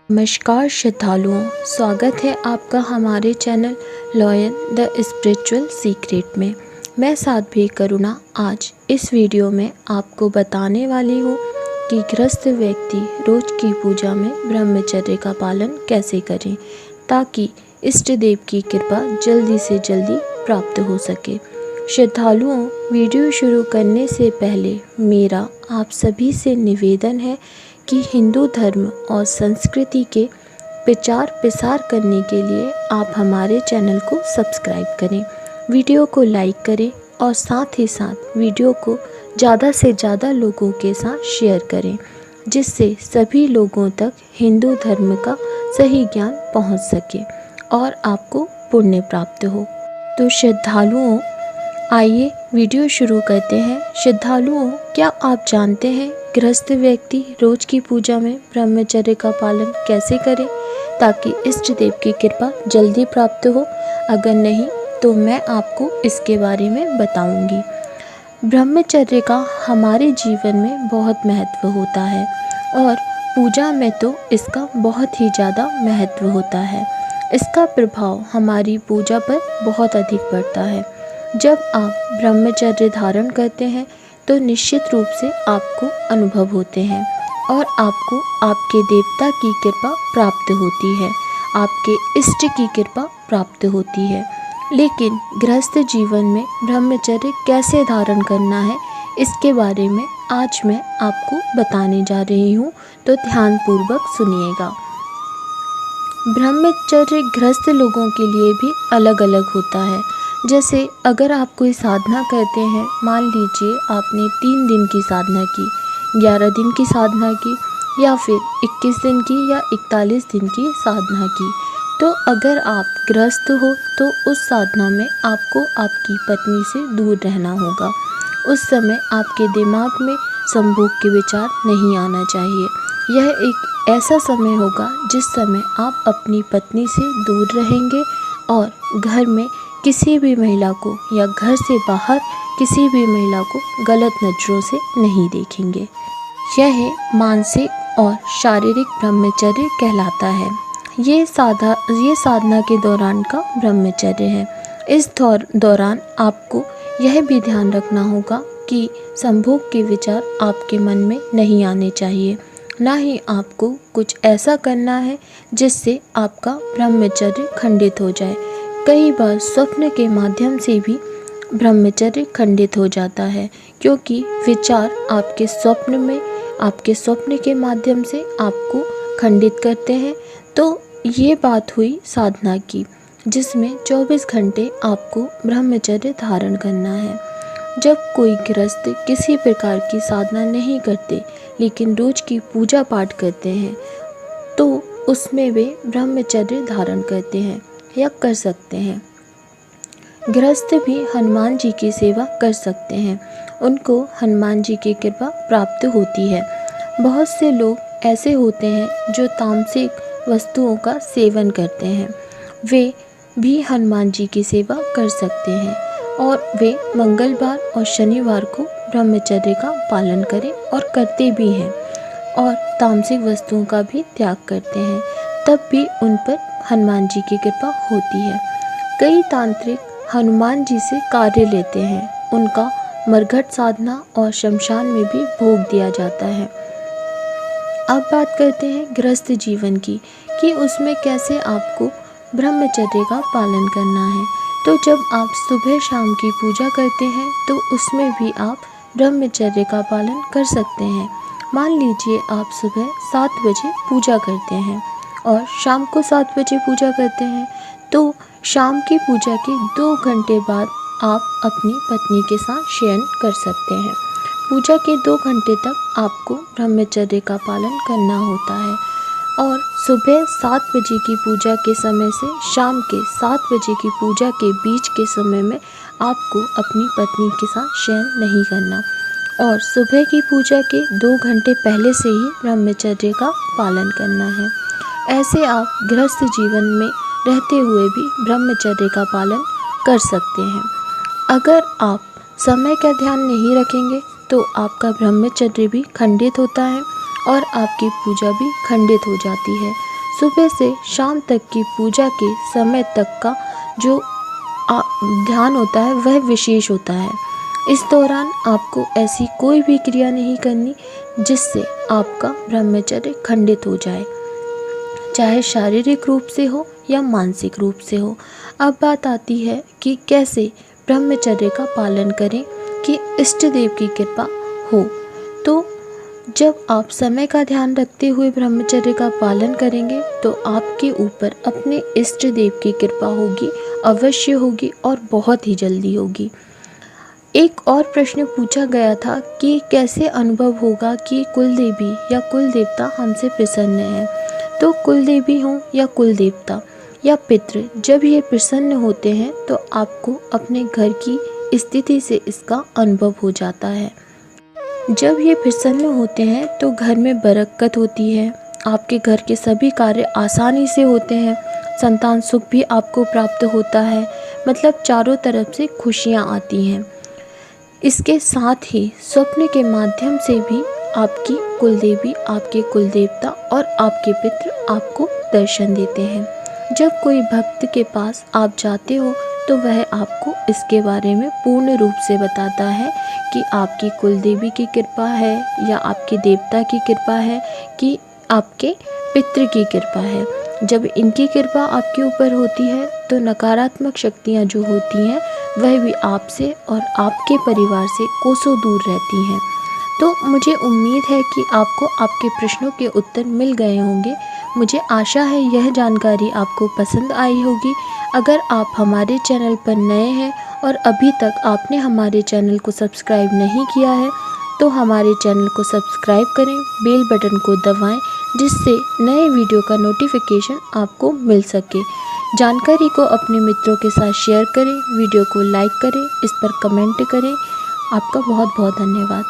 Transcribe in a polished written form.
नमस्कार श्रद्धालुओं, स्वागत है आपका हमारे channel loyal the spiritual secret में। मैं साध्वी करुणा आज इस वीडियो में आपको बताने वाली हूँ कि गृहस्थ व्यक्ति रोज की पूजा में ब्रह्मचर्य का पालन कैसे करें ताकि इष्ट देव की कृपा जल्दी से जल्दी प्राप्त हो सके। श्रद्धालुओं, वीडियो शुरू करने से पहले मेरा आप सभी से निवेदन है कि हिंदू धर्म और संस्कृति के प्रचार प्रसार करने के लिए आप हमारे चैनल को सब्सक्राइब करें, वीडियो को लाइक करें और साथ ही साथ वीडियो को ज़्यादा से ज़्यादा लोगों के साथ शेयर करें, जिससे सभी लोगों तक हिंदू धर्म का सही ज्ञान पहुंच सके और आपको पुण्य प्राप्त हो। तो श्रद्धालुओं, आइए वीडियो शुरू करते हैं। श्रद्धालुओं, क्या आप जानते हैं गृहस्थ व्यक्ति रोज की पूजा में ब्रह्मचर्य का पालन कैसे करें ताकि इष्ट देव की कृपा जल्दी प्राप्त हो? अगर नहीं तो मैं आपको इसके बारे में बताऊंगी। ब्रह्मचर्य का हमारे जीवन में बहुत महत्व होता है और पूजा में तो इसका बहुत ही ज़्यादा महत्व होता है। इसका प्रभाव हमारी पूजा पर बहुत अधिक पड़ता है। जब आप ब्रह्मचर्य धारण करते हैं तो निश्चित रूप से आपको अनुभव होते हैं और आपको आपके देवता की कृपा प्राप्त होती है, आपके इष्ट की कृपा प्राप्त होती है। लेकिन गृहस्थ जीवन में ब्रह्मचर्य कैसे धारण करना है, इसके बारे में आज मैं आपको बताने जा रही हूँ, तो ध्यानपूर्वक सुनिएगा। ब्रह्मचर्य गृहस्थ लोगों के लिए भी अलग अलग होता है। जैसे अगर आप कोई साधना करते हैं, मान लीजिए आपने 3 दिन की साधना की, 11 दिन की साधना की या फिर 21 दिन की या 41 दिन की साधना की, तो अगर आप गृहस्थ हो तो उस साधना में आपको आपकी पत्नी से दूर रहना होगा। उस समय आपके दिमाग में संभोग के विचार नहीं आना चाहिए। यह एक ऐसा समय होगा जिस समय आप अपनी पत्नी से दूर रहेंगे और घर में किसी भी महिला को या घर से बाहर किसी भी महिला को गलत नज़रों से नहीं देखेंगे। यह मानसिक और शारीरिक ब्रह्मचर्य कहलाता है। ये साधना के दौरान का ब्रह्मचर्य है। इस दौरान आपको यह भी ध्यान रखना होगा कि संभोग के विचार आपके मन में नहीं आने चाहिए। ना ही आपको कुछ ऐसा करना है जिससे आपका ब्रह्मचर्य खंडित हो जाए। कई बार स्वप्न के माध्यम से भी ब्रह्मचर्य खंडित हो जाता है, क्योंकि विचार आपके स्वप्न के माध्यम से आपको खंडित करते हैं। तो ये बात हुई साधना की, जिसमें 24 घंटे आपको ब्रह्मचर्य धारण करना है। जब कोई गृहस्थ किसी प्रकार की साधना नहीं करते लेकिन रोज की पूजा पाठ करते हैं, तो उसमें वे ब्रह्मचर्य धारण करते हैं या कर सकते हैं। गृहस्थ भी हनुमान जी की सेवा कर सकते हैं, उनको हनुमान जी की कृपा प्राप्त होती है। बहुत से लोग ऐसे होते हैं जो तामसिक वस्तुओं का सेवन करते हैं, वे भी हनुमान जी की सेवा कर सकते हैं और वे मंगलवार और शनिवार को ब्रह्मचर्य का पालन करें और करते भी हैं और तामसिक वस्तुओं का भी त्याग करते हैं, तब भी उन पर हनुमान जी की कृपा होती है। कई तांत्रिक हनुमान जी से कार्य लेते हैं, उनका मरघट साधना और शमशान में भी भोग दिया जाता है। अब बात करते हैं गृहस्थ जीवन की कि उसमें कैसे आपको ब्रह्मचर्य का पालन करना है। तो जब आप सुबह शाम की पूजा करते हैं तो उसमें भी आप ब्रह्मचर्य का पालन कर सकते हैं। मान लीजिए आप सुबह 7 बजे पूजा करते हैं और शाम को 7 बजे पूजा करते हैं, तो शाम की पूजा के 2 घंटे बाद आप अपनी पत्नी के साथ शयन कर सकते हैं। पूजा के 2 घंटे तक आपको ब्रह्मचर्य का पालन करना होता है और सुबह 7 बजे की पूजा के समय से शाम के 7 बजे की पूजा के बीच के समय में आपको अपनी पत्नी के साथ शयन नहीं करना और सुबह की पूजा के 2 घंटे पहले से ही ब्रह्मचर्य का पालन करना है। ऐसे आप गृहस्थ जीवन में रहते हुए भी ब्रह्मचर्य का पालन कर सकते हैं। अगर आप समय का ध्यान नहीं रखेंगे तो आपका ब्रह्मचर्य भी खंडित होता है और आपकी पूजा भी खंडित हो जाती है। सुबह से शाम तक की पूजा के समय तक का जो ध्यान होता है वह विशेष होता है। इस दौरान आपको ऐसी कोई भी क्रिया नहीं करनी जिससे आपका ब्रह्मचर्य खंडित हो जाए, चाहे शारीरिक रूप से हो या मानसिक रूप से हो। अब बात आती है कि कैसे ब्रह्मचर्य का पालन करें कि इष्ट देव की कृपा हो। तो जब आप समय का ध्यान रखते हुए ब्रह्मचर्य का पालन करेंगे तो आपके ऊपर अपने इष्ट देव की कृपा होगी, अवश्य होगी और बहुत ही जल्दी होगी। एक और प्रश्न पूछा गया था कि कैसे अनुभव होगा कि कुलदेवी या कुल देवता हमसे प्रसन्न है। तो कुलदेवी हो या कुल देवता या पितृ, जब ये प्रसन्न होते हैं तो आपको अपने घर की स्थिति से इसका अनुभव हो जाता है। जब ये प्रसन्न होते हैं तो घर में बरकत होती है, आपके घर के सभी कार्य आसानी से होते हैं, संतान सुख भी आपको प्राप्त होता है, मतलब चारों तरफ से खुशियाँ आती हैं। इसके साथ ही स्वप्न के माध्यम से भी आपकी कुलदेवी, आपके कुलदेवता और आपके पितृ आपको दर्शन देते हैं। जब कोई भक्त के पास आप जाते हो तो वह आपको इसके बारे में पूर्ण रूप से बताता है कि आपकी कुलदेवी की कृपा है या आपके देवता की कृपा है कि आपके पितृ की कृपा है। जब इनकी कृपा आपके ऊपर होती है तो नकारात्मक शक्तियाँ जो होती हैं वह भी आपसे और आपके परिवार से कोसों दूर रहती हैं। तो मुझे उम्मीद है कि आपको आपके प्रश्नों के उत्तर मिल गए होंगे। मुझे आशा है यह जानकारी आपको पसंद आई होगी। अगर आप हमारे चैनल पर नए हैं और अभी तक आपने हमारे चैनल को सब्सक्राइब नहीं किया है तो हमारे चैनल को सब्सक्राइब करें, बेल बटन को दबाएं जिससे नए वीडियो का नोटिफिकेशन आपको मिल सके। जानकारी को अपने मित्रों के साथ शेयर करें, वीडियो को लाइक करें, इस पर कमेंट करें। आपका बहुत बहुत धन्यवाद।